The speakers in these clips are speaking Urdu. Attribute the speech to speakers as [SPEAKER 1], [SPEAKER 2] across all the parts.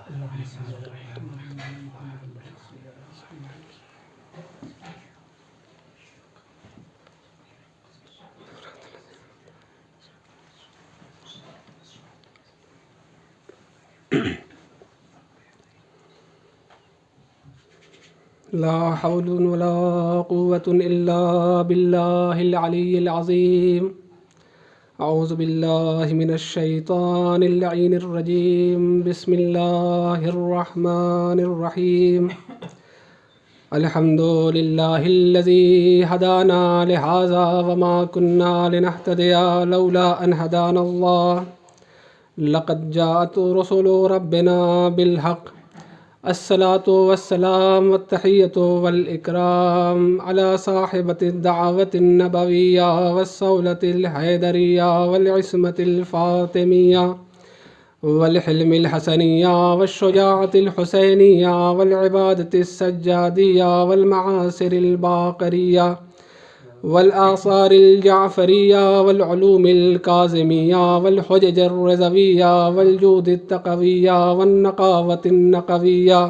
[SPEAKER 1] لا حول ولا قوة إلا بالله العلي العظيم. أعوذ بالله من الشيطان اللعين الرجيم. بسم الله الرحمن الرحيم. الحمد لله الذي هدانا لهذا وما كنا لنهتدي لولا أن هدانا الله. لقد جاءت رسل ربنا بالحق. الصلاة والسلام والتحية والإكرام على صاحبة الدعوة النبوية والصولة الحيدرية والعصمة الفاطمية والحلم الحسنية والشجاعة الحسينية والعبادة السجادية والمعاصر الباقرية والآثار الجعفرية والعلوم الكاظمية والحجج الرضوية والجود التقوية والنقاوة النقوية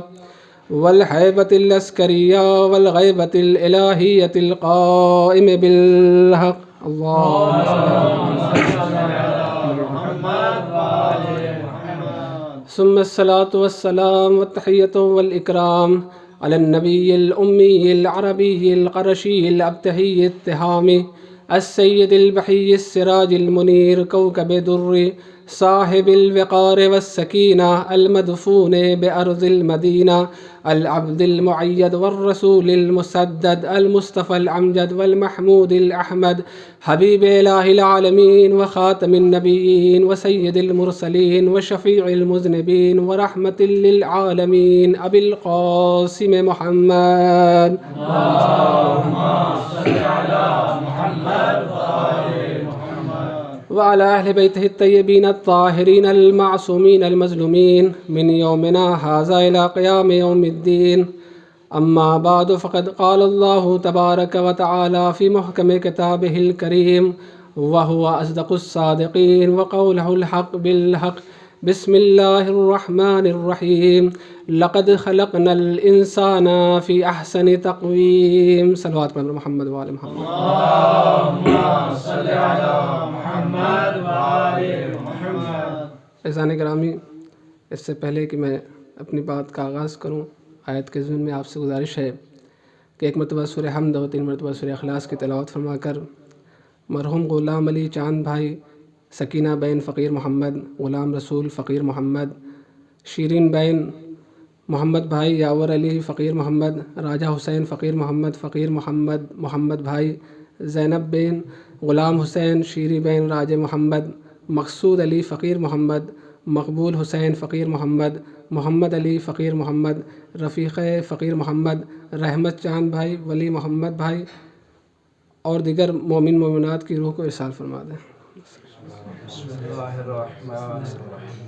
[SPEAKER 1] والهيبة العسكرية والغيبة الإلهية القائم بالحق. اللهم صل على محمد. ثم الصلاة والسلام والتحية والإكرام على النبي الأمي العربي القرشي الأبتهي التهامي السيد البحي السراج المنير كوكب در صاحب الوقار والسكينة المدفون بأرض المدينة العبد المعيد والرسول المسدد المصطفى الأمجد والمحمود الأحمد حبيب إله العالمين وخاتم النبيين وسيد المرسلين وشفيع المذنبين ورحمة للعالمين أبي القاسم محمد. اللهم صل على محمد وعلى أهل بيته الطيبين الطاهرين المعصومين المظلومين من يومنا هذا إلى قيام يوم الدين. أما بعد فقد قال الله تبارك وتعالى في محكم كتابه الكريم وهو أصدق الصادقين وقوله الحق بالحق. بسم الله الرحمن الرحيم. لقد خلقنا الإنسان في أحسن تقويم. صلوات محمد وآل محمد. اللهم صل على محمد وآل محمد. عزیزان گرامی، اس سے پہلے کہ میں اپنی بات کا آغاز کروں، آیت کے ضمن میں آپ سے گزارش ہے کہ ایک مرتبہ سورہ حمد و 3 مرتبہ سورہ اخلاص کی تلاوت فرما کر مرحوم غلام علی چاند بھائی، سکینہ بین فقیر محمد، غلام رسول فقیر محمد، شیرین بین محمد بھائی، یاور علی فقیر محمد، راجہ حسین فقیر محمد، فقیر محمد محمد بھائی، زینب بین غلام حسین، شیری بین راج محمد، مقصود علی فقیر محمد، مقبول حسین فقیر محمد، محمد علی فقیر محمد، رفیق فقیر محمد، رحمت چاند بھائی، ولی محمد بھائی اور دیگر مومن مومنات کی روح کو ارسال فرما دیں. بسم اللہ الرحمن الرحیم.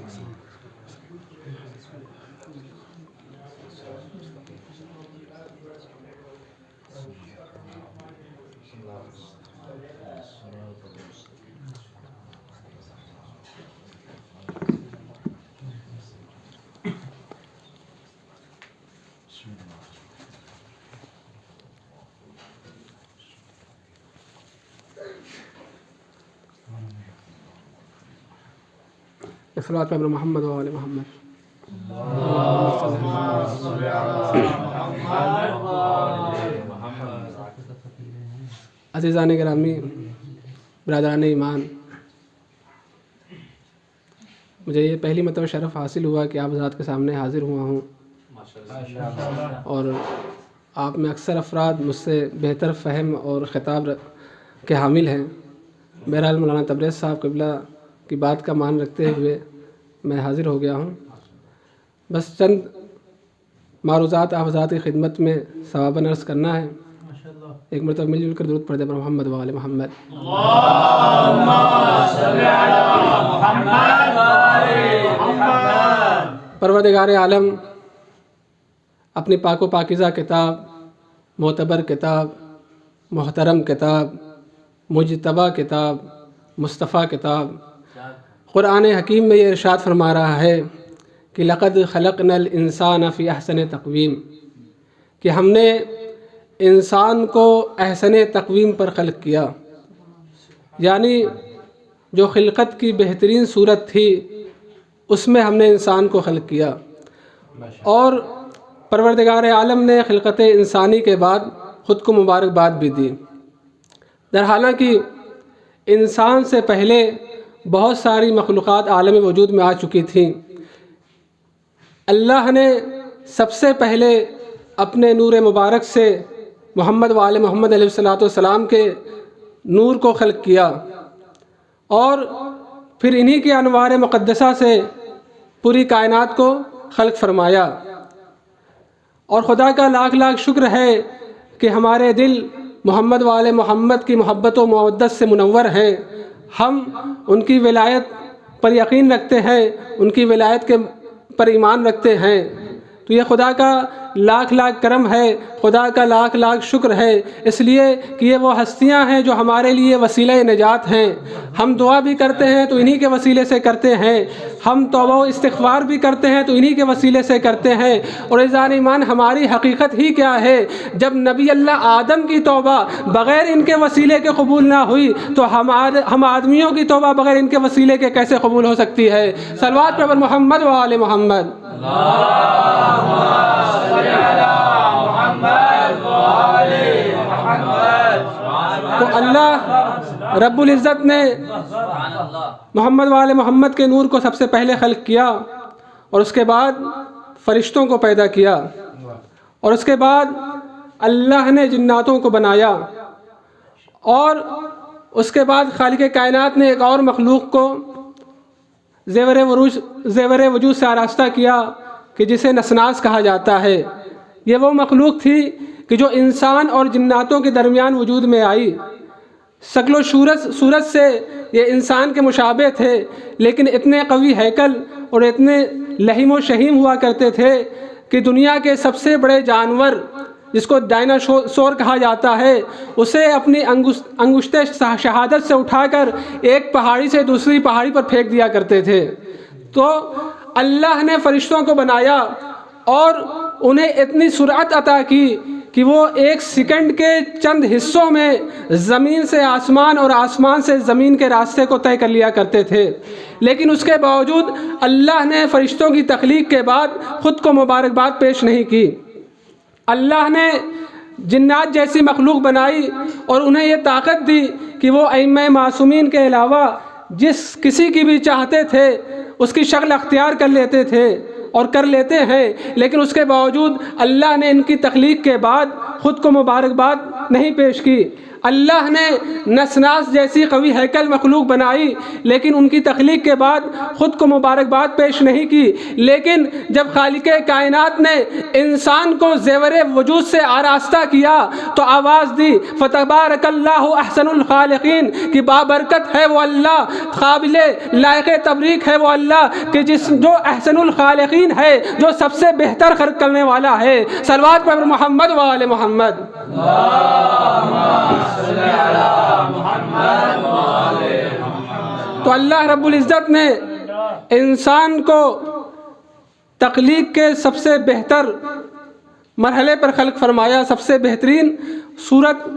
[SPEAKER 1] صلوات پر محمد و آل محمد. عزیزان گرامی، برادران ایمان، مجھے یہ پہلی مرتبہ شرف حاصل ہوا کہ آپ حضرات کے سامنے حاضر ہوا ہوں، اور آپ میں اکثر افراد مجھ سے بہتر فہم اور خطاب کے حامل ہیں. بہرحال مولانا تبریز صاحب قبلہ کی بات کا مان رکھتے ہوئے میں حاضر ہو گیا ہوں. بس چند معروضات آپ حضرات کی خدمت میں ثواباً عرض کرنا ہے. ایک مرتبہ مل جل کر درود پڑھ دیں پر محمد و آل محمد. اللہم صل علی محمد و آل محمد. پروردگار عالم اپنی پاک و پاکیزہ کتاب، معتبر کتاب، محترم کتاب، مجتبی کتاب، مصطفیٰ کتاب قرآن حکیم میں یہ ارشاد فرما رہا ہے کہ لقد خلقنا الانسان فی احسن تقویم، کہ ہم نے انسان کو احسن تقویم پر خلق کیا، یعنی جو خلقت کی بہترین صورت تھی اس میں ہم نے انسان کو خلق کیا۔ اور پروردگار عالم نے خلقت انسانی کے بعد خود کو مبارکباد بھی دی، حالانکہ انسان سے پہلے بہت ساری مخلوقات عالم وجود میں آ چکی تھیں۔ اللہ نے سب سے پہلے اپنے نور مبارک سے محمد وآل محمد علیہ الصلوۃ والسلام کے نور کو خلق کیا، اور پھر انہی کی انوار مقدسہ سے پوری کائنات کو خلق فرمایا۔ اور خدا کا لاکھ لاکھ شکر ہے کہ ہمارے دل محمد وآل محمد کی محبت و مودت سے منور ہیں، ہم ان کی ولایت پر یقین رکھتے ہیں، ان کی ولایت کے پر ایمان رکھتے ہیں۔ تو یہ خدا کا لاکھ لاکھ کرم ہے، خدا کا لاکھ لاکھ شکر ہے، اس لیے کہ یہ وہ ہستیاں ہیں جو ہمارے لیے وسیلہ نجات ہیں۔ ہم دعا بھی کرتے ہیں تو انہی کے وسیلے سے کرتے ہیں، ہم توبہ و استغفار بھی کرتے ہیں تو انہی کے وسیلے سے کرتے ہیں۔ اور عزیزان ایمان، ہماری حقیقت ہی کیا ہے؟ جب نبی اللہ آدم کی توبہ بغیر ان کے وسیلے کے قبول نہ ہوئی تو ہم آدمیوں کی توبہ بغیر ان کے وسیلے کے کیسے قبول ہو سکتی ہے؟ صلوات پر محمد و آل محمد۔ تو اللہ رب العزت نے محمد وآل محمد کے نور کو سب سے پہلے خلق کیا، اور اس کے بعد فرشتوں کو پیدا کیا، اور اس کے بعد اللہ نے جناتوں کو بنایا، اور اس کے بعد خالق کائنات نے ایک اور مخلوق کو زیور وجود سے آراستہ کیا کہ جسے نسناس کہا جاتا ہے۔ یہ وہ مخلوق تھی کہ جو انسان اور جناتوں کے درمیان وجود میں آئی۔ شکل و صورت سے یہ انسان کے مشابہ تھے، لیکن اتنے قوی ہیکل اور اتنے لحیم و شہیم ہوا کرتے تھے کہ دنیا کے سب سے بڑے جانور جس کو ڈائناسور کہا جاتا ہے، اسے اپنی انگشت شہادت سے اٹھا کر ایک پہاڑی سے دوسری پہاڑی پر پھینک دیا کرتے تھے۔ تو اللہ نے فرشتوں کو بنایا اور انہیں اتنی سرعت عطا کی کہ وہ ایک سیکنڈ کے چند حصوں میں زمین سے آسمان اور آسمان سے زمین کے راستے کو طے کر لیا کرتے تھے۔ لیکن اس کے باوجود اللہ نے فرشتوں کی تخلیق کے بعد خود کو مبارکباد پیش نہیں کی۔ اللہ نے جنات جیسی مخلوق بنائی اور انہیں یہ طاقت دی کہ وہ ائمہ معصومین کے علاوہ جس کسی کی بھی چاہتے تھے اس کی شکل اختیار کر لیتے تھے اور کر لیتے ہیں، لیکن اس کے باوجود اللہ نے ان کی تخلیق کے بعد خود کو مبارکباد نہیں پیش کی۔ اللہ نے نسناس جیسی قوی ہیکل مخلوق بنائی، لیکن ان کی تخلیق کے بعد خود کو مبارکباد پیش نہیں کی۔ لیکن جب خالق کائنات نے انسان کو زیور وجود سے آراستہ کیا تو آواز دی فتبارک اللہ احسن الخالقین، کہ بابرکت ہے وہ اللہ، قابل لائق تبریک ہے وہ اللہ کہ جو احسن الخالقین ہے، جو سب سے بہتر خلق کرنے والا ہے۔ صلوات پر محمد و آل محمد۔ تو اللہ رب العزت نے انسان کو تخلیق کے سب سے بہتر مرحلے پر خلق فرمایا، سب سے بہترین صورت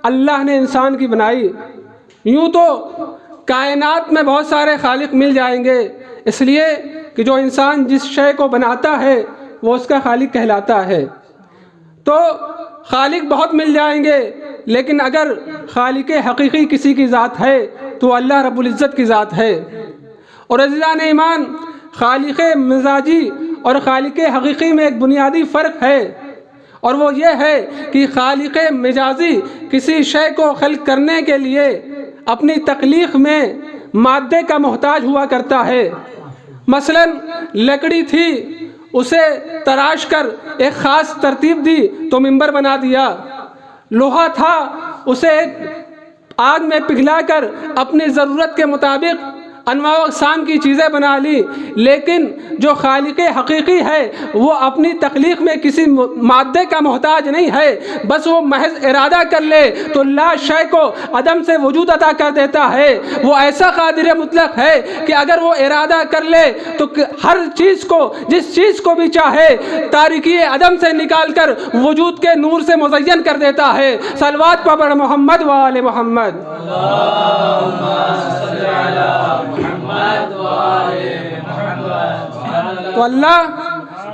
[SPEAKER 1] اللہ نے انسان کی بنائی۔ یوں تو کائنات میں بہت سارے خالق مل جائیں گے، اس لیے کہ جو انسان جس شے کو بناتا ہے وہ اس کا خالق کہلاتا ہے۔ تو خالق بہت مل جائیں گے، لیکن اگر خالق حقیقی کسی کی ذات ہے تو اللہ رب العزت کی ذات ہے۔ اور عزیزان ایمان، خالق مزاجی اور خالق حقیقی میں ایک بنیادی فرق ہے، اور وہ یہ ہے کہ خالق مجازی کسی شے کو خلق کرنے کے لیے اپنی تخلیق میں مادے کا محتاج ہوا کرتا ہے۔ مثلا لکڑی تھی، اسے تراش کر ایک خاص ترتیب دی تو ممبر بنا دیا۔ لوہا تھا، اسے آگ میں پگھلا کر اپنی ضرورت کے مطابق انواع و اقسام کی چیزیں بنا لی، لیکن جو خالق حقیقی ہے وہ اپنی تخلیق میں کسی مادے کا محتاج نہیں ہے، بس وہ محض ارادہ کر لے تو لا شے کو عدم سے وجود عطا کر دیتا ہے۔ وہ ایسا قادر مطلق ہے کہ اگر وہ ارادہ کر لے تو ہر چیز کو، جس چیز کو بھی چاہے، تاریکی عدم سے نکال کر وجود کے نور سے مزین کر دیتا ہے۔ صلوات پڑھ محمد و آل محمد۔ تو اللہ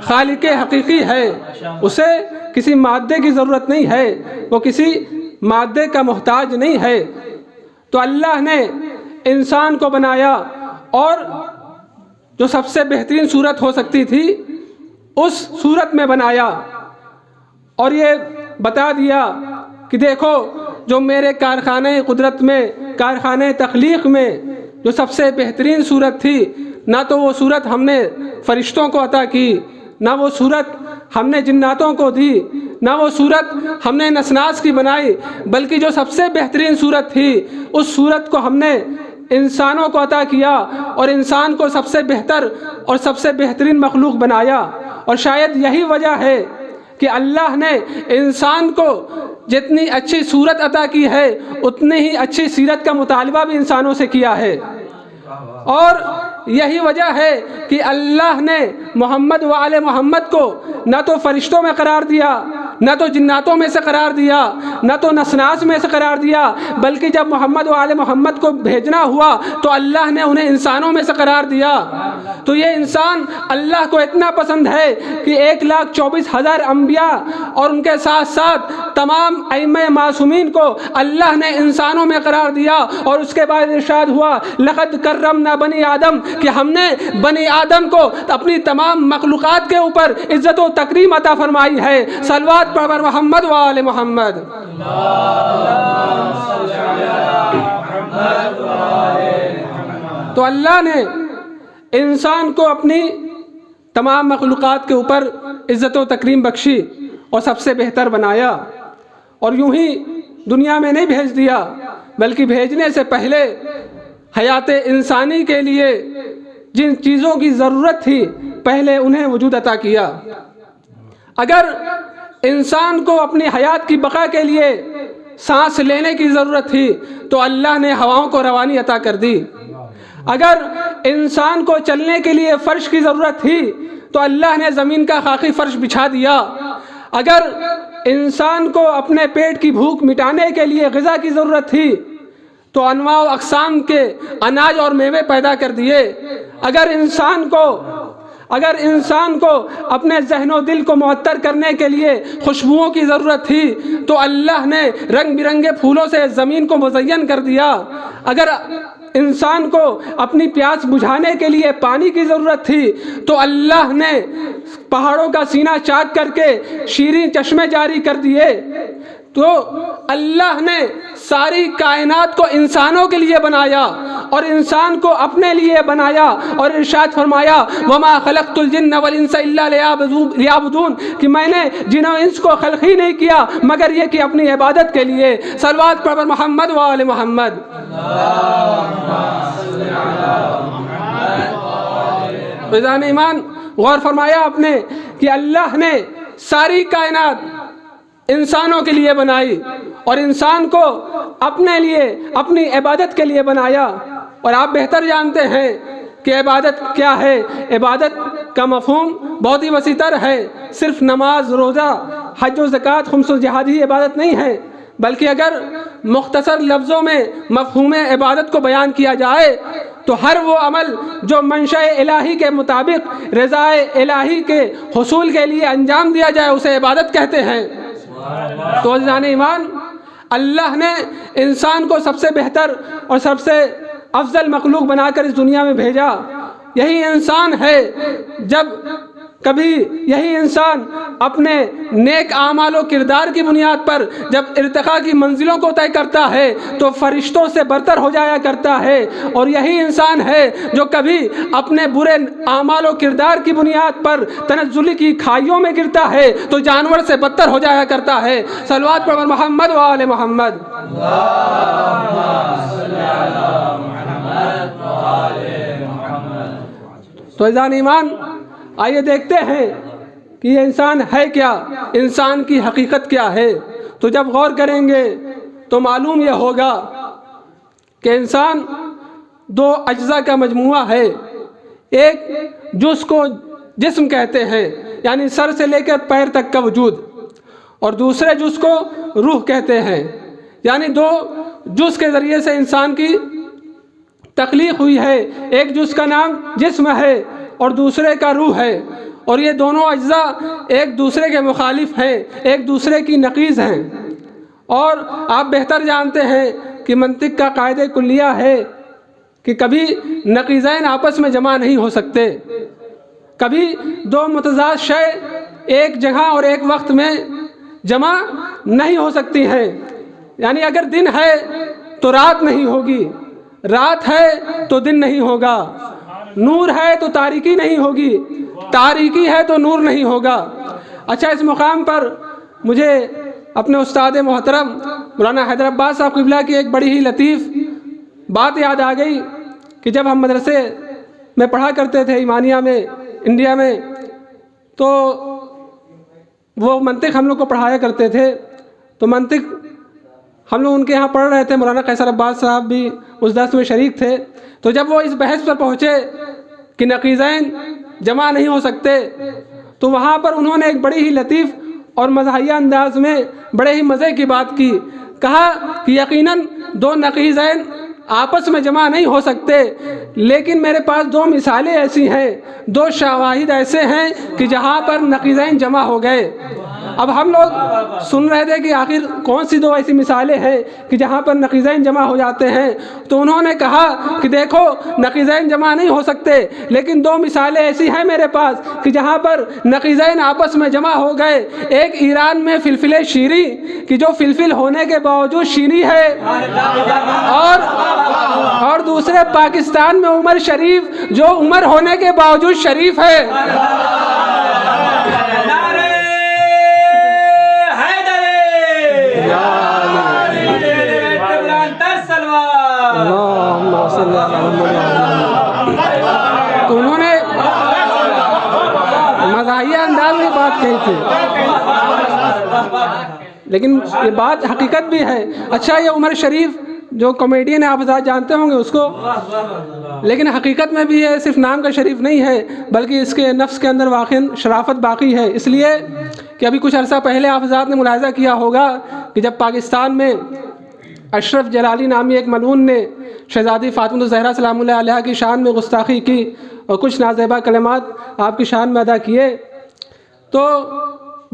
[SPEAKER 1] خالق حقیقی ہے، اسے کسی مادے کی ضرورت نہیں ہے، وہ کسی مادے کا محتاج نہیں ہے۔ تو اللہ نے انسان کو بنایا اور جو سب سے بہترین صورت ہو سکتی تھی اس صورت میں بنایا، اور یہ بتا دیا کہ دیکھو جو میرے کارخانے قدرت میں، کارخانے تخلیق میں جو سب سے بہترین صورت تھی، نہ تو وہ صورت ہم نے فرشتوں کو عطا کی، نہ وہ صورت ہم نے جناتوں کو دی، نہ وہ صورت ہم نے نسناس کی بنائی، بلکہ جو سب سے بہترین صورت تھی اس صورت کو ہم نے انسانوں کو عطا کیا، اور انسان کو سب سے بہتر اور سب سے بہترین مخلوق بنایا۔ اور شاید یہی وجہ ہے کہ اللہ نے انسان کو جتنی اچھی صورت عطا کی ہے اتنی ہی اچھی سیرت کا مطالبہ بھی انسانوں سے کیا ہے، اور یہی وجہ ہے کہ اللہ نے محمد و آل محمد کو نہ تو فرشتوں میں قرار دیا، نہ تو جناتوں میں سے قرار دیا، نہ تو نسناس میں سے قرار دیا، بلکہ جب محمد و آل محمد کو بھیجنا ہوا تو اللہ نے انہیں انسانوں میں سے قرار دیا۔ تو یہ انسان اللہ کو اتنا پسند ہے کہ 1,24,000 انبیاء اور ان کے ساتھ ساتھ تمام ائمہ معصومین کو اللہ نے انسانوں میں قرار دیا، اور اس کے بعد ارشاد ہوا لقد کرمنا بنی آدم، کہ ہم نے بنی آدم کو اپنی تمام مخلوقات کے اوپر عزت و تکریم عطا فرمائی ہے۔ صلوات پڑھ محمد و آل محمد۔ تو اللہ نے انسان کو اپنی تمام مخلوقات کے اوپر عزت و تکریم بخشی اور سب سے بہتر بنایا، اور یوں ہی دنیا میں نہیں بھیج دیا، بلکہ بھیجنے سے پہلے حیات انسانی کے لیے جن چیزوں کی ضرورت تھی پہلے انہیں وجود عطا کیا۔ اگر انسان کو اپنی حیات کی بقا کے لیے سانس لینے کی ضرورت تھی تو اللہ نے ہواؤں کو روانی عطا کر دی۔ اگر انسان کو چلنے کے لیے فرش کی ضرورت تھی تو اللہ نے زمین کا خاکی فرش بچھا دیا۔ اگر انسان کو اپنے پیٹ کی بھوک مٹانے کے لیے غذا کی ضرورت تھی تو انواع و اقسام کے اناج اور میوے پیدا کر دیے۔ اگر انسان کو اپنے ذہن و دل کو معطر کرنے کے لیے خوشبوؤں کی ضرورت تھی تو اللہ نے رنگ برنگے پھولوں سے زمین کو مزین کر دیا۔ اگر انسان کو اپنی پیاس بجھانے کے لیے پانی کی ضرورت تھی تو اللہ نے پہاڑوں کا سینہ چاک کر کے شیریں چشمے جاری کر دیے۔ تو اللہ نے ساری کائنات کو انسانوں کے لیے بنایا اور انسان کو اپنے لیے بنایا، اور ارشاد فرمایا وَمَا خَلَقْتُ الْجِنَّ وَالْإِنسَ إِلَّا لِيَعْبُدُونَ، کہ میں نے جن و انس کو خلق ہی نہیں کیا مگر یہ کہ اپنی عبادت کے لیے۔ صلوات پڑھ محمد و آل محمد۔ فیضان ایمان غور فرمایا آپ نے کہ اللہ نے ساری کائنات انسانوں کے لیے بنائی اور انسان کو اپنے لیے، اپنی عبادت کے لیے بنایا۔ اور آپ بہتر جانتے ہیں کہ عبادت کیا ہے۔ عبادت کا مفہوم بہت ہی وسیع تر ہے، صرف نماز، روزہ، حج و زکوٰۃ، خمس و جہاد ہی عبادت نہیں ہے، بلکہ اگر مختصر لفظوں میں مفہوم عبادت کو بیان کیا جائے تو ہر وہ عمل جو منشاء الہی کے مطابق رضا الہی کے حصول کے لیے انجام دیا جائے اسے عبادت کہتے ہیں۔ تو عزیزان ایمان، اللہ نے انسان کو سب سے بہتر اور سب سے افضل مخلوق بنا کر اس دنیا میں بھیجا۔ یہی انسان ہے، جب کبھی یہی انسان اپنے نیک اعمال و کردار کی بنیاد پر جب ارتقاء کی منزلوں کو طے کرتا ہے تو فرشتوں سے برتر ہو جایا کرتا ہے، اور یہی انسان ہے جو کبھی اپنے برے اعمال و کردار کی بنیاد پر تنزلی کی کھائیوں میں گرتا ہے تو جانور سے بدتر ہو جایا کرتا ہے۔ صلوات پڑھ محمد و آل محمد۔ تو عزیزان ایمان، آئیے دیکھتے ہیں کہ یہ انسان ہے کیا، انسان کی حقیقت کیا ہے۔ تو جب غور کریں گے تو معلوم یہ ہوگا کہ انسان دو اجزاء کا مجموعہ ہے۔ ایک جس کو جسم کہتے ہیں، یعنی سر سے لے کر پیر تک کا وجود، اور دوسرے جس کو روح کہتے ہیں، یعنی دو جز کے ذریعے سے انسان کی تخلیق ہوئی ہے۔ ایک جز کا نام جسم ہے اور دوسرے کا روح ہے، اور یہ دونوں اجزاء ایک دوسرے کے مخالف ہیں، ایک دوسرے کی نقیض ہیں۔ اور آپ بہتر جانتے ہیں کہ منطق کا قاعدہ کلیہ ہے کہ کبھی نقیضین آپس میں جمع نہیں ہو سکتے، کبھی دو متضاد شے ایک جگہ اور ایک وقت میں جمع نہیں ہو سکتی ہیں۔ یعنی اگر دن ہے تو رات نہیں ہوگی، رات ہے تو دن نہیں ہوگا، نور ہے تو تاریکی نہیں ہوگی، تاریکی ہے تو نور نہیں ہوگا۔ اچھا، اس مقام پر مجھے اپنے استاد محترم مولانا حیدر عباس صاحب قبلہ کی ایک بڑی ہی لطیف بات یاد آ گئی کہ جب ہم مدرسے میں پڑھا کرتے تھے ایمانیہ میں، انڈیا میں، تو وہ منطق ہم لوگ کو پڑھایا کرتے تھے۔ تو منطق ہم لوگ ان کے یہاں پڑھ رہے تھے، مولانا قیصر عباس صاحب بھی اس درس میں شریک تھے۔ تو جب وہ اس بحث پر پہنچے کہ نقیضین جمع نہیں ہو سکتے، تو وہاں پر انہوں نے ایک بڑی ہی لطیف اور مزاحیہ انداز میں بڑے ہی مزے کی بات کی، کہا کہ یقیناً دو نقیضین آپس میں جمع نہیں ہو سکتے، لیکن میرے پاس دو مثالیں ایسی ہیں، دو شواہد ایسے ہیں کہ جہاں پر نقیضین جمع ہو گئے۔ اب ہم لوگ سن رہے تھے کہ آخر کون سی دو ایسی مثالیں ہیں کہ جہاں پر نقیضین جمع ہو جاتے ہیں۔ تو انہوں نے کہا کہ دیکھو، نقیضین جمع نہیں ہو سکتے، لیکن دو مثالیں ایسی ہیں میرے پاس کہ جہاں پر نقیضین آپس میں جمع ہو گئے۔ ایک ایران میں فلفل شیری کہ جو فلفل ہونے کے باوجود شیری ہے، اور دوسرے پاکستان میں عمر شریف جو عمر ہونے کے باوجود شریف ہے۔ تو انہوں نے مزاحیہ انداز میں بات کہی تھی، لیکن یہ بات حقیقت بھی ہے۔ اچھا، یہ عمر شریف جو کامیڈین ہے، آپ حضرات جانتے ہوں گے اس کو، لیکن حقیقت میں بھی یہ صرف نام کا شریف نہیں ہے، بلکہ اس کے نفس کے اندر واقع شرافت باقی ہے۔ اس لیے کہ ابھی کچھ عرصہ پہلے آپ حضرات نے ملاحظہ کیا ہوگا کہ جب پاکستان میں اشرف جلالی نامی ایک ملعون نے شہزادی فاطمہ الزہرا سلام اللہ علیہا کی شان میں گستاخی کی اور کچھ نازیبہ کلمات آپ کی شان میں ادا کیے، تو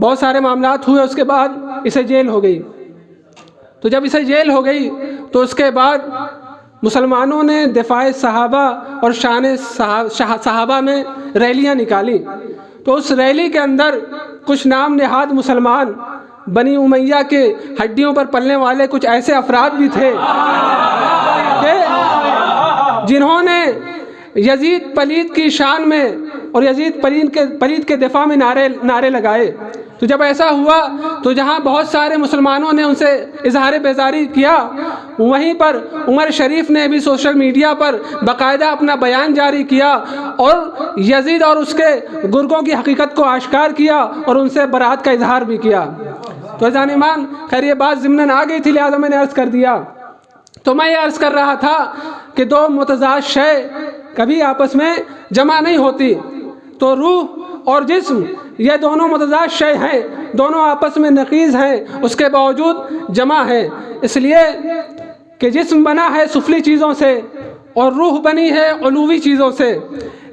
[SPEAKER 1] بہت سارے معاملات ہوئے۔ اس کے بعد اسے جیل ہو گئی۔ تو جب اسے جیل ہو گئی تو اس کے بعد مسلمانوں نے دفاع صحابہ اور شان صحابہ میں ریلیاں نکالی۔ تو اس ریلی کے اندر کچھ نام نہاد مسلمان، بنی امیہ کے ہڈیوں پر پلنے والے کچھ ایسے افراد بھی تھے کہ جنہوں نے یزید پلید کی شان میں اور یزید پلید کے دفاع میں نعرے لگائے۔ تو جب ایسا ہوا تو جہاں بہت سارے مسلمانوں نے ان سے اظہار بیزاری کیا، وہیں پر عمر شریف نے بھی سوشل میڈیا پر باقاعدہ اپنا بیان جاری کیا اور یزید اور اس کے گرگوں کی حقیقت کو آشکار کیا اور ان سے برات کا اظہار بھی کیا۔ تو عزیزان ایمان، خیر یہ بات ضمناً آ گئی تھی، لہٰذا میں نے عرض کر دیا۔ تو میں یہ عرض کر رہا تھا کہ دو متضاد شے کبھی آپس میں جمع نہیں ہوتی۔ تو روح اور جسم یہ دونوں متضاد شے ہیں، دونوں آپس میں نقیض ہیں، اس کے باوجود جمع ہیں، اس لیے کہ جسم بنا ہے سفلی چیزوں سے اور روح بنی ہے علوی چیزوں سے۔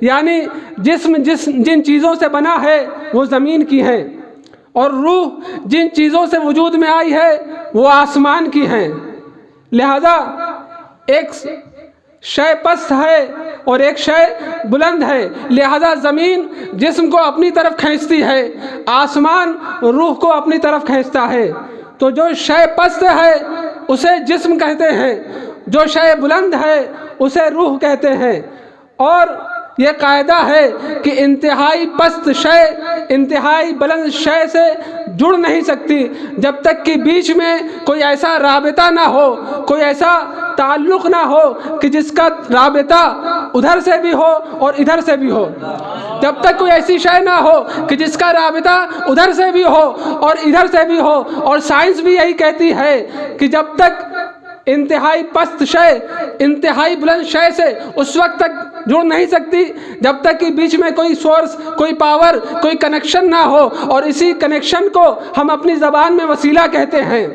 [SPEAKER 1] یعنی جسم جن چیزوں سے بنا ہے وہ زمین کی ہیں، اور روح جن چیزوں سے وجود میں آئی ہے وہ آسمان کی ہیں۔ لہذا ایک شے پست ہے اور ایک شے بلند ہے، لہذا زمین جسم کو اپنی طرف کھینچتی ہے، آسمان روح کو اپنی طرف کھینچتا ہے۔ تو جو شے پست ہے اسے جسم کہتے ہیں، جو شے بلند ہے اسے روح کہتے ہیں۔ اور یہ قاعدہ ہے کہ انتہائی پست شے انتہائی بلند شے سے جڑ نہیں سکتی جب تک کہ بیچ میں کوئی ایسا رابطہ نہ ہو، کوئی ایسا تعلق نہ ہو کہ جس کا رابطہ ادھر سے بھی ہو اور ادھر سے بھی ہو، جب تک کوئی ایسی شے نہ ہو کہ جس کا رابطہ ادھر سے بھی ہو اور ادھر سے بھی ہو، اور سائنس بھی یہی کہتی ہے کہ جب تک انتہائی پست شے انتہائی بلند شے سے اس وقت تک جڑ نہیں سکتی جب تک کہ بیچ میں کوئی سورس، کوئی پاور، کوئی کنیکشن نہ ہو، اور اسی کنیکشن کو ہم اپنی زبان میں وسیلہ کہتے ہیں،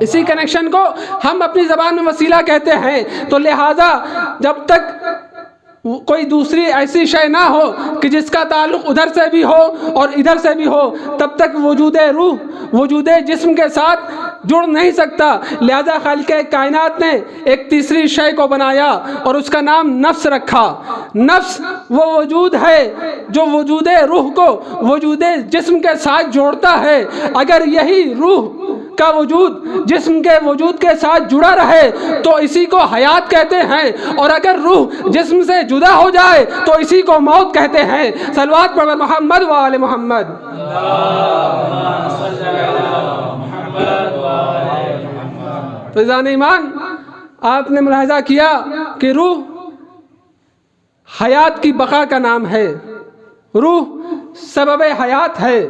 [SPEAKER 1] اسی کنیکشن کو ہم اپنی زبان میں وسیلہ کہتے ہیں۔ تو لہٰذا جب تک کوئی دوسری ایسی شے نہ ہو کہ جس کا تعلق ادھر سے بھی ہو اور ادھر سے بھی ہو، تب تک وجود روح وجود جسم کے ساتھ جڑ نہیں سکتا۔ لہذا خالق کائنات نے ایک تیسری شے کو بنایا اور اس کا نام نفس رکھا۔ نفس وہ وجود ہے جو وجود روح کو وجود جسم کے ساتھ جوڑتا ہے۔ اگر یہی روح کا وجود جسم کے وجود کے ساتھ جڑا رہے تو اسی کو حیات کہتے ہیں، اور اگر روح جسم سے جدا ہو جائے تو اسی کو موت کہتے ہیں۔ صلوات پڑھ محمد و آل محمد۔ فیضان ایمان، آپ نے ملاحظہ کیا کہ روح حیات کی بقا کا نام ہے، روح سبب حیات ہے۔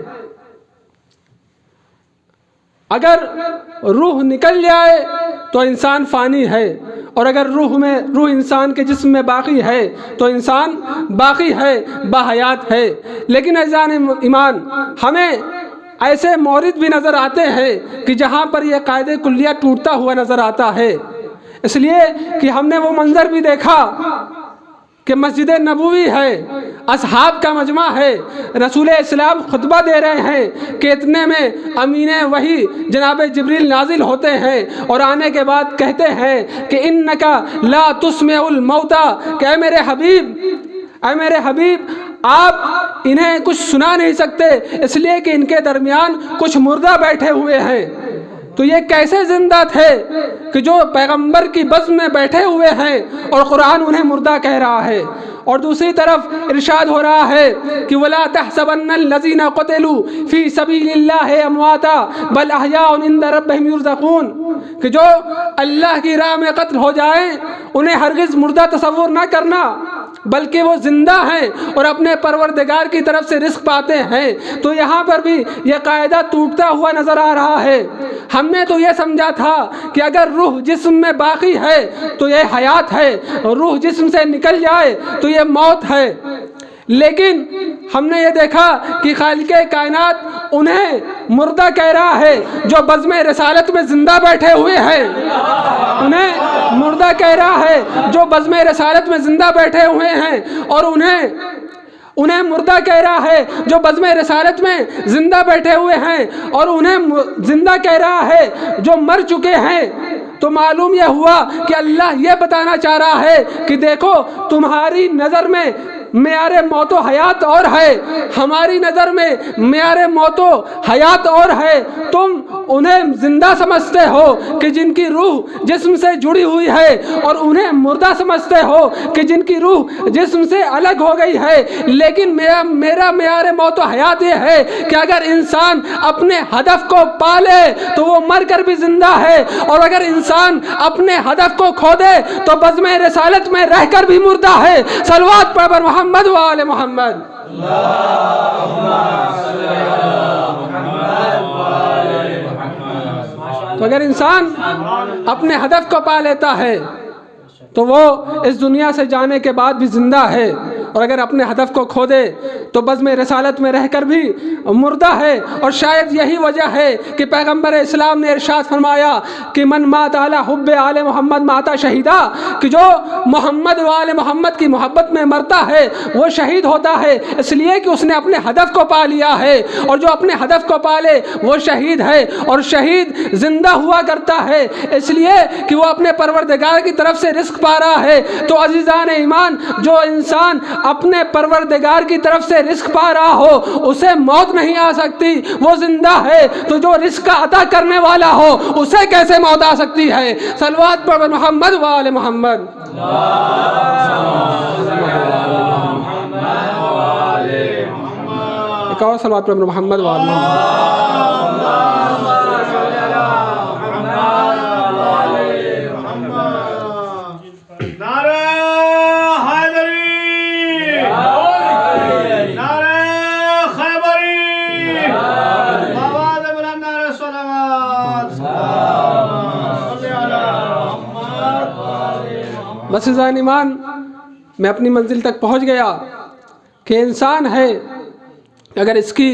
[SPEAKER 1] اگر روح نکل جائے تو انسان فانی ہے، اور اگر روح انسان کے جسم میں باقی ہے تو انسان باقی ہے، باحیات ہے۔ لیکن عزیزان ایمان، ہمیں ایسے مورد بھی نظر آتے ہیں کہ جہاں پر یہ قاعدہ کلیہ ٹوٹتا ہوا نظر آتا ہے، اس لیے کہ ہم نے وہ منظر بھی دیکھا کہ مسجد نبوی ہے، اصحاب کا مجمع ہے، رسول اسلام خطبہ دے رہے ہیں کہ اتنے میں امین وحی جناب جبریل نازل ہوتے ہیں اور آنے کے بعد کہتے ہیں کہ انکا لا تسمع الموتى، کہ اے میرے حبیب آپ انہیں کچھ سنا نہیں سکتے، اس لیے کہ ان کے درمیان کچھ مردہ بیٹھے ہوئے ہیں۔ تو یہ کیسے زندہ تھے کہ جو پیغمبر کی بزم میں بیٹھے ہوئے ہیں اور قرآن انہیں مردہ کہہ رہا ہے؟ اور دوسری طرف ارشاد ہو رہا ہے کہ وَلَا تَحْسَبَنَّ الَّذِينَ قُتِلُوا فِي سَبِيلِ اللَّهِ أَمْوَاتًا بَلْ أَحْيَاءٌ عِندَ رَبِّهِمْ يُرْزَقُونَ، کہ جو اللہ کی راہ میں قتل ہو جائیں انہیں ہرگز مردہ تصور نہ کرنا، بلکہ وہ زندہ ہیں اور اپنے پروردگار کی طرف سے رزق پاتے ہیں۔ تو یہاں پر بھی یہ قاعدہ ٹوٹتا ہوا نظر آ رہا ہے۔ ہم نے تو یہ سمجھا تھا کہ اگر روح جسم میں باقی ہے تو یہ حیات ہے، روح جسم سے نکل جائے تو یہ موت ہے، لیکن ہم نے یہ دیکھا کہ خالق کائنات انہیں مردہ کہہ رہا ہے جو بزم رسالت میں زندہ بیٹھے ہوئے ہیں، انہیں مردہ کہہ رہا ہے جو بزم رسالت میں زندہ بیٹھے ہوئے ہیں، اور انہیں مردہ کہہ رہا ہے جو بزم رسالت میں زندہ بیٹھے ہوئے ہیں، اور انہیں زندہ کہہ رہا ہے جو مر چکے ہیں۔ تو معلوم یہ ہوا کہ اللہ یہ بتانا چاہ رہا ہے کہ دیکھو تمہاری نظر میں معیار موت و حیات اور ہے، ہماری نظر میں معیار موت و حیات اور ہے۔ تم انہیں زندہ سمجھتے ہو کہ جن کی روح جسم سے جڑی ہوئی ہے، اور انہیں مردہ سمجھتے ہو کہ جن کی روح جسم سے الگ ہو گئی ہے، لیکن میرا معیار موت و حیات یہ ہے کہ اگر انسان اپنے ہدف کو پالے تو وہ مر کر بھی زندہ ہے، اور اگر انسان اپنے ہدف کو کھو دے تو بزم رسالت میں رہ کر بھی مردہ ہے۔ صلوات پڑھ محمد و آل محمد۔ تو اگر انسان اپنے ہدف کو پا لیتا ہے تو وہ اس دنیا سے جانے کے بعد بھی زندہ ہے، اور اگر اپنے ہدف کو کھو دے تو بزم رسالت میں رہ کر بھی مردہ ہے۔ اور شاید یہی وجہ ہے کہ پیغمبر اسلام نے ارشاد فرمایا کہ من مات علی حب آل محمد مات شہیدا، کہ جو محمد و آل محمد کی محبت میں مرتا ہے وہ شہید ہوتا ہے، اس لیے کہ اس نے اپنے ہدف کو پا لیا ہے، اور جو اپنے ہدف کو پالے وہ شہید ہے، اور شہید زندہ ہوا کرتا ہے اس لیے کہ وہ اپنے پروردگار کی طرف سے رزق پا رہا ہے۔ تو عزیزان ایمان، جو انسان اپنے پروردگار کی طرف سے رزق پا رہا ہو اسے موت نہیں آ سکتی، وہ زندہ ہے۔ تو جو رزق کا عطا کرنے والا ہو اسے کیسے موت آ سکتی ہے؟ صلوات پڑھ محمد و آل محمد۔ ایک اور صلوات پڑھ محمد و آل محمد۔ معززان ایمان، میں اپنی منزل تک پہنچ گیا کہ انسان ہے، اگر اس کی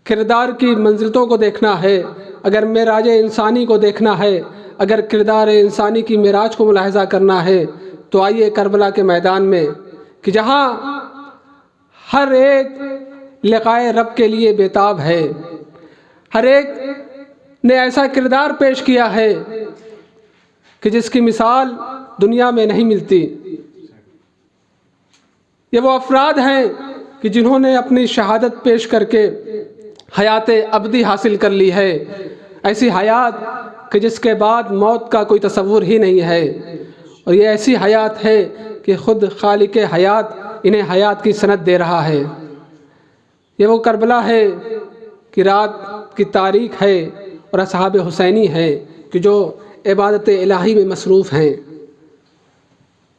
[SPEAKER 1] کردار کی منزلتوں کو دیکھنا ہے، اگر معراج انسانی کو دیکھنا ہے، اگر کردار انسانی کی معراج کو ملاحظہ کرنا ہے، تو آئیے کربلا کے میدان میں، کہ جہاں ہر ایک لقائے رب کے لیے بےتاب ہے، ہر ایک نے ایسا کردار پیش کیا ہے کہ جس کی مثال دنیا میں نہیں ملتی۔ یہ وہ افراد ہیں کہ جنہوں نے اپنی شہادت پیش کر کے حیات ابدی حاصل کر لی ہے، ایسی حیات کہ جس کے بعد موت کا کوئی تصور ہی نہیں ہے، اور یہ ایسی حیات ہے کہ خود خالق حیات انہیں حیات کی سند دے رہا ہے۔ یہ وہ کربلا ہے کہ رات کی تاریخ ہے، اور اصحاب حسینی ہے کہ جو عبادت الہی میں مصروف ہیں،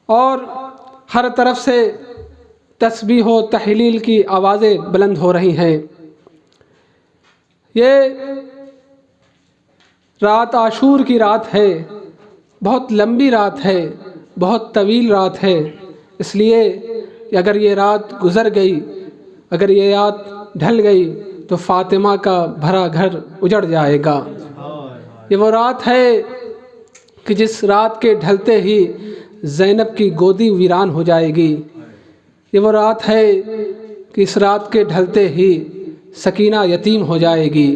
[SPEAKER 1] اور ہر طرف سے تسبیح و تحلیل کی آوازیں بلند ہو رہی ہیں۔ یہ رات عاشور کی رات ہے، بہت لمبی رات ہے، بہت طویل رات ہے، اس لیے کہ اگر یہ رات گزر گئی، اگر یہ رات ڈھل گئی تو فاطمہ کا بھرا گھر اجڑ جائے گا۔ یہ وہ رات ہے کہ جس رات کے ڈھلتے ہی زینب کی گودی ویران ہو جائے گی۔ یہ وہ رات ہے کہ اس رات کے ڈھلتے ہی سکینہ یتیم ہو جائے گی۔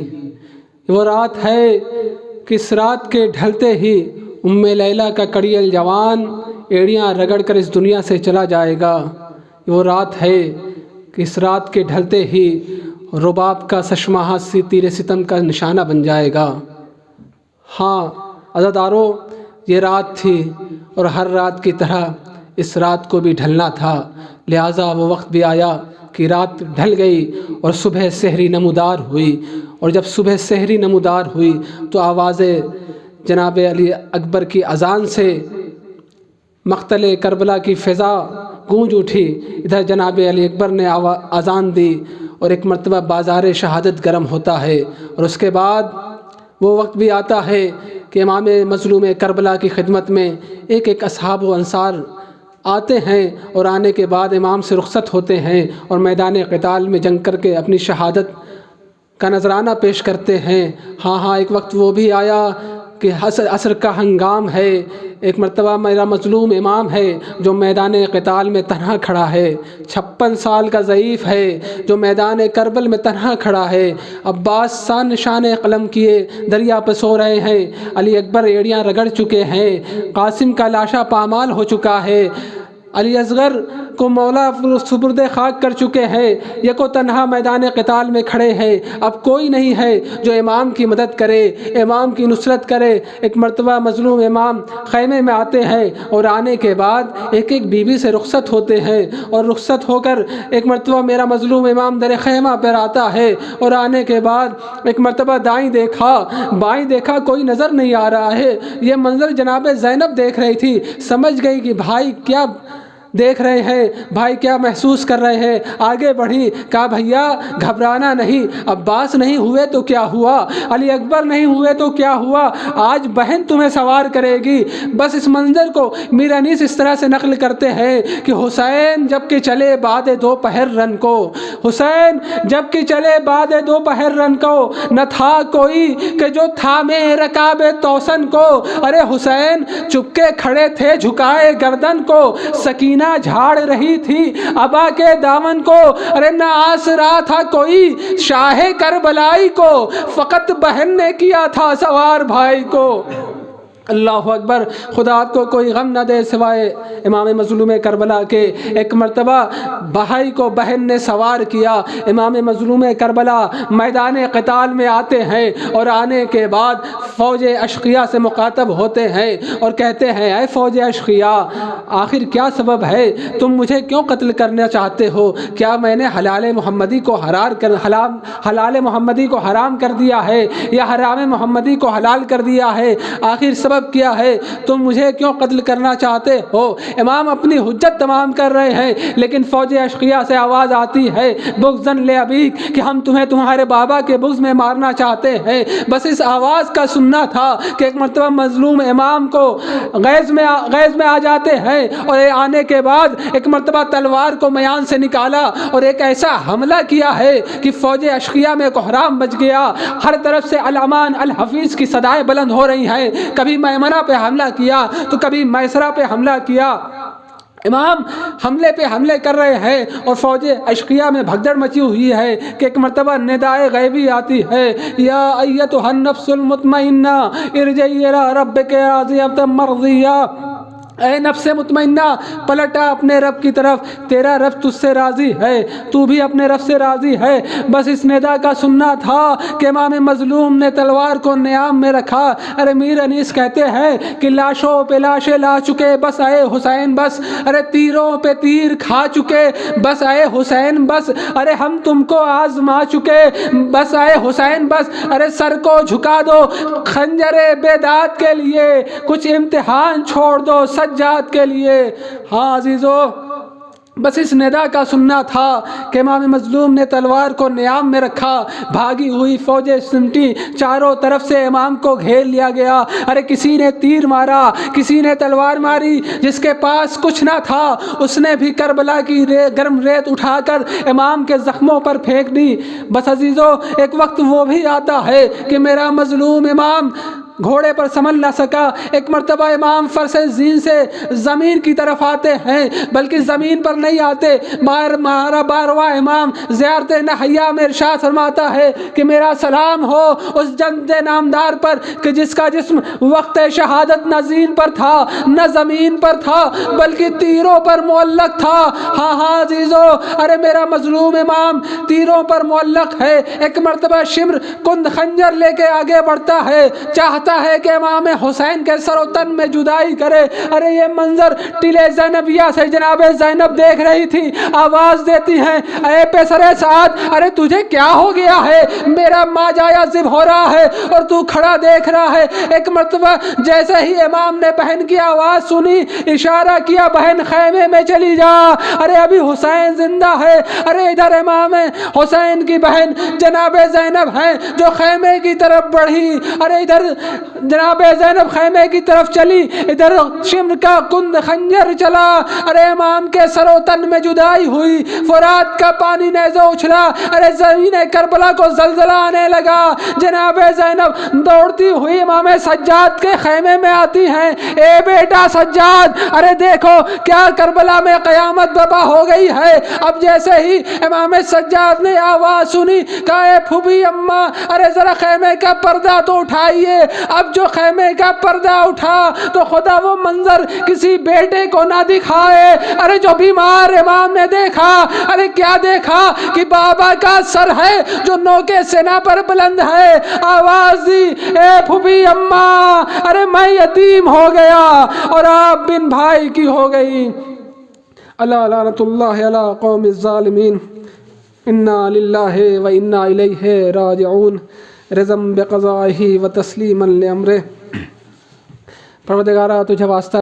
[SPEAKER 1] یہ وہ رات ہے کہ اس رات کے ڈھلتے ہی ام لیلہ کا کڑیل جوان ایڑیاں رگڑ کر اس دنیا سے چلا جائے گا۔ یہ وہ رات ہے کہ اس رات کے ڈھلتے ہی رباب کا سشمہ سی تیر ستم کا نشانہ بن جائے گا۔ ہاں عزادارو، یہ رات تھی، اور ہر رات کی طرح اس رات کو بھی ڈھلنا تھا، لہٰذا وہ وقت بھی آیا کہ رات ڈھل گئی اور صبح سحری نمودار ہوئی، اور جب صبح سحری نمودار ہوئی تو آواز جناب علی اکبر کی اذان سے مقتل کربلا کی فضا گونج اٹھی۔ ادھر جناب علی اکبر نے اذان دی، اور ایک مرتبہ بازار شہادت گرم ہوتا ہے، اور اس کے بعد وہ وقت بھی آتا ہے کہ امام مظلوم کربلا کی خدمت میں ایک ایک اصحاب و انصار آتے ہیں، اور آنے کے بعد امام سے رخصت ہوتے ہیں، اور میدان قتال میں جنگ کر کے اپنی شہادت کا نذرانہ پیش کرتے ہیں۔ ہاں ایک وقت وہ بھی آیا کہ عصر کا ہنگام ہے، ایک مرتبہ میرا مظلوم امام ہے جو میدان قتال میں تنہا کھڑا ہے، 56 سال کا ضعیف ہے جو میدان کربل میں تنہا کھڑا ہے، عباس سان نشان قلم کیے دریا پہ سو رہے ہیں، علی اکبر ایڑیاں رگڑ چکے ہیں، قاسم کا لاشا پامال ہو چکا ہے، علی اصغر کو مولا سپرد خاک کر چکے ہیں، یکو تنہا میدان قتال میں کھڑے ہیں، اب کوئی نہیں ہے جو امام کی مدد کرے، امام کی نصرت کرے۔ ایک مرتبہ مظلوم امام خیمے میں آتے ہیں، اور آنے کے بعد ایک ایک بیوی سے رخصت ہوتے ہیں، اور رخصت ہو کر ایک مرتبہ میرا مظلوم امام در خیمہ پر آتا ہے، اور آنے کے بعد ایک مرتبہ دائیں دیکھا بائیں دیکھا، کوئی نظر نہیں آ رہا ہے۔ یہ منظر جناب زینب دیکھ رہی تھی، سمجھ گئی کہ بھائی کیا دیکھ رہے ہیں، بھائی کیا محسوس کر رہے ہیں، آگے بڑھی، کہا بھیا گھبرانا نہیں، عباس نہیں ہوئے تو کیا ہوا، علی اکبر نہیں ہوئے تو کیا ہوا، آج بہن تمہیں سوار کرے گی۔ بس اس منظر کو میر انیس اس طرح سے نقل کرتے ہیں کہ حسین جب کہ چلے بعد دوپہر رن کو، حسین جب کہ چلے بعد دوپہر رن کو، نہ تھا کوئی کہ جو تھامے رکاب توسن کو، ارے حسین چپکے کھڑے تھے جھکائے گردن کو، سکینہ جھاڑ رہی تھی ابا کے دامن کو، ارے نہ آسرا تھا کوئی شاہ کربلائی کو، فقط بہن نے کیا تھا سوار بھائی کو۔ اللہ اکبر، خدا آپ کو کوئی غم نہ دے سوائے امام مظلوم کربلا کے۔ ایک مرتبہ بھائی کو بہن نے سوار کیا، امام مظلوم کربلا میدان قتال میں آتے ہیں، اور آنے کے بعد فوج اشقیاء سے مخاطب ہوتے ہیں اور کہتے ہیں اے فوج اشقیاء، آخر کیا سبب ہے، تم مجھے کیوں قتل کرنا چاہتے ہو، کیا میں نے حلال محمدی کو حلال محمدی کو حرام کر دیا ہے یا حرام محمدی کو حلال کر دیا ہے، آخر سبب سبب کیا ہے؟ تم مجھے کیوں قتل کرنا چاہتے ہو؟ امام اپنی حجت تمام کر رہے ہیں، لیکن فوج اشقیاء سے آواز آتی ہے بغضاً لأبیک کہ ہم تمہیں تمہارے بابا کے بغض میں مارنا چاہتے ہیں۔ بس اس آواز کا سننا تھا کہ ایک مرتبہ مظلوم امام کو غیظ میں آ جاتے ہیں، اور آنے کے بعد ایک مرتبہ تلوار کو میان سے نکالا اور ایک ایسا حملہ کیا ہے کہ فوج اشقیاء میں کوہرام مچ گیا۔ ہر طرف سے الامان الحفیظ کی صدائیں بلند ہو رہی ہیں، کبھی میمنہ پہ حملہ کیا تو کبھی میسرہ پہ حملہ کیا۔ امام حملے پہ حملے کر رہے ہیں اور فوج اشقیاء میں بھگدڑ مچی ہوئی ہے کہ ایک مرتبہ ندائے غیبی آتی ہے، یا ایتھا النفس المطمئنہ ارجعی الی ربک راضیۃ مرضیہ۔ اے نفس مطمئنہ، پلٹا اپنے رب کی طرف، تیرا رب تجھ سے راضی ہے، تو بھی اپنے رب سے راضی ہے۔ بس اس ندا کا سننا تھا کہ امام مظلوم نے تلوار کو نیام میں رکھا۔ ارے میر انیس کہتے ہیں کہ لاشوں پہ لاشیں لا چکے، بس اے حسین بس، ارے تیروں پہ تیر کھا چکے، بس اے حسین بس، ارے ہم تم کو آزما چکے، بس اے حسین بس، ارے سر کو جھکا دو خنجر بیداد کے لیے، کچھ امتحان چھوڑ دو سجاد کے لیے۔ ہاں عزیزو، بس اس ندا کا سننا تھا کہ امام مظلوم نے تلوار کو نیام میں رکھا۔ بھاگی ہوئی فوجیں سمٹی، چاروں طرف سے امام کو گھیر لیا گیا۔ ارے کسی نے تیر مارا، کسی نے تلوار ماری، جس کے پاس کچھ نہ تھا اس نے بھی کربلا کی گرم ریت اٹھا کر امام کے زخموں پر پھینک دی۔ بس عزیزو، ایک وقت وہ بھی آتا ہے کہ میرا مظلوم امام گھوڑے پر سنبھل نہ سکا۔ ایک مرتبہ امام فرس زین سے زمین کی طرف آتے ہیں، بلکہ زمین پر نہیں آتے۔ ہمارا 12واں امام زیارت نہیا میں ارشاد فرماتا ہے کہ میرا سلام ہو اس جند نامدار پر کہ جس کا جسم وقت شہادت نہ زین پر تھا نہ زمین پر تھا بلکہ تیروں پر معلق تھا۔ ہاں ہاں عزیزو، ارے میرا مظلوم امام تیروں پر معلق ہے۔ ایک مرتبہ شمر کند خنجر لے کے آگے بڑھتا ہے، چاہتا ہے کہ امام حسین کے سر و تن میں جدائی کرے۔ ارے یہ منظر ٹلے زینبیہ سے جناب زینب دیکھ رہی تھی، آواز دیتی ہیں، اے پسر سعد، ارے تجھے کیا ہو گیا ہے؟ میرا ماں جایا ذب ہو رہا ہے اور تو کھڑا دیکھ رہا ہے۔ ایک مرتبہ جیسے ہی امام نے بہن کی آواز سنی، اشارہ کیا، بہن خیمے میں چلی جا، ارے ابھی حسین زندہ ہے۔ ارے ادھر امام حسین کی بہن جناب زینب ہیں جو خیمے کی طرف بڑھی، ارے ادھر جناب زینب خیمے کی طرف چلی، ادھر شمر کا کند خنجر چلا، ارے امام کے سر و تن میں جدائی ہوئی، فرات کا پانی نیزہ اچھلا، ارے زمین کربلا کو زلزلہ آنے لگا۔ جناب زینب دوڑتی ہوئی امام سجاد کے خیمے میں آتی ہیں، اے بیٹا سجاد، ارے دیکھو کیا کربلا میں قیامت برپا ہو گئی ہے۔ اب جیسے ہی امام سجاد نے آواز سنی، کہا اے پھوپھی اماں، ارے ذرا خیمے کا پردہ تو اٹھائیے۔ اب جو خیمے کا پردہ اٹھا تو خدا وہ منظر کسی بیٹے کو نہ دکھائے۔ ارے جو بیمار امام نے دیکھا، ارے کیا دیکھا کہ بابا کا سر ہے جو نوکے سینہ پر بلند ہے۔ آواز دی، اے پھوپھی اماں، ارے میں یتیم ہو گیا اور آپ بن بھائی کی ہو گئی۔ اللہ لعنت اللہ علی قوم الظالمین، انا للہ و انا الیہ راجعون، رضم بقضائہ و تسلیما لامرہ۔ پروردگارہ تجھے واسطہ